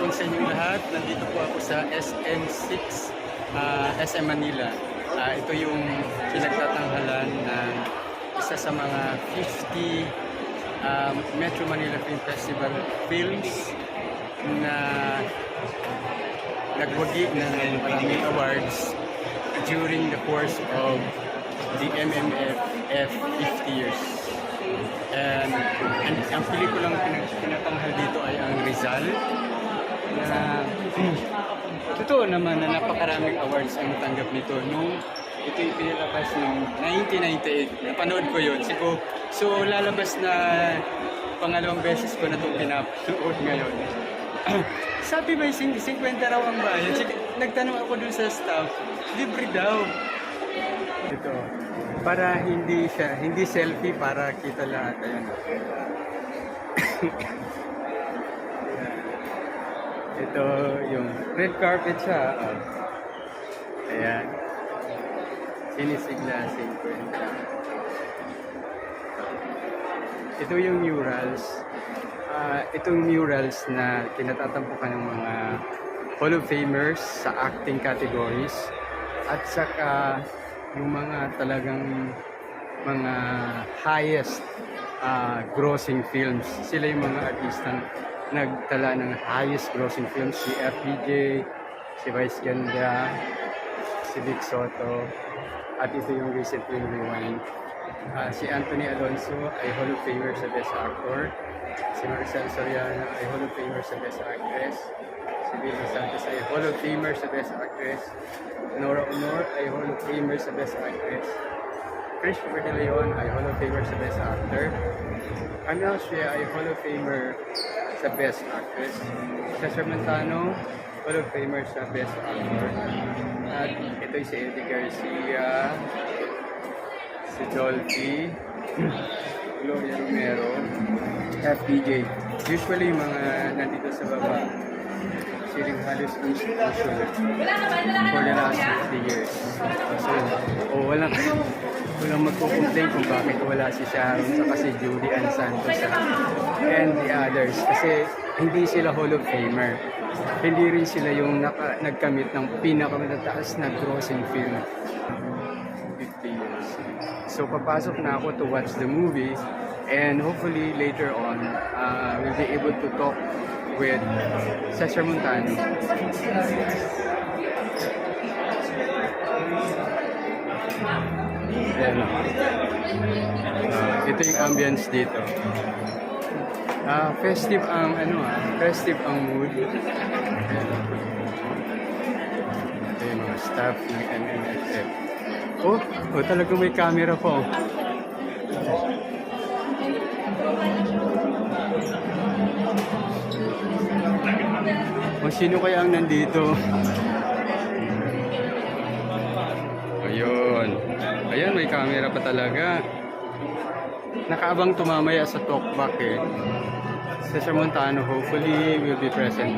hapon sa inyong lahat. Nandito po ako sa SM6, SM Manila. Ito yung pinagtatanghalan ng isa sa mga 50 Metro Manila Film Festival films na nagwagi ng maraming awards during the course of the MMFF 50 years. And ang pelikulang pinatanghal dito ay ang Rizal na totoo naman na napakaraming awards ang natanggap nito nung ito yung pinalabas noong 1998. Napanood ko yun. So lalabas na pangalawang beses ko na itong pinapanood ngayon. Sabi ba 50 raw ang bayad? Nagtanong ako dun sa staff, libre daw. Ito, para hindi selfie, para kita lahat. Ayan. Ito yung red carpet siya. Ayan. Sinisigla 50. Ito yung murals. Itong murals na kinatatampukan ng mga Hall of Famers sa acting categories at saka yung mga talagang mga highest grossing films. Sila yung mga artistang nagtala ng highest grossing films. Si FPJ, si Vice Ganda, si Vic Soto, at ito yung recently rewind. Si Anthony Alonso ay Hall of Famer sa Best Actor. Si Maricel Soriano ay Hall of Famer sa Best Actress. Si Vilma Santos ay Hall of Famer sa Best Actress. Nora Honor ay Hall of Famer sa Best Actress. Christopher De Leon ay Hall of Famer sa Best Actor. Anna Shea ay Hall of Famer sa Best Actress. Cesar Montano, Hall of Famer sa Best Actor. At ito si Eddie Garcia, si Dolphy, Gloria Romero, FPJ. Usually mga nandito sa baba, siling halos institution for the last 50 years. So, walang magkukomplain kung bakit wala si Sharon saka si Judy Ann Santos and the others. Kasi hindi sila Hall of Famer. Hindi rin sila yung nagkamit ng pinakamataas na grossing film. 50 years. So papasok na ako to watch the movie and hopefully later on we'll be able to talk with Cesar Montano. Ito yung ambience dito. Festive ang festive ang mood. Ito yung mga staff ng MMFF. Oh, talagang may camera po. O sino kaya ang nandito? Ayun. Ayan, may camera pa talaga. Nakaabang tumamaya sa talkback eh. Cesar Montano hopefully will be present.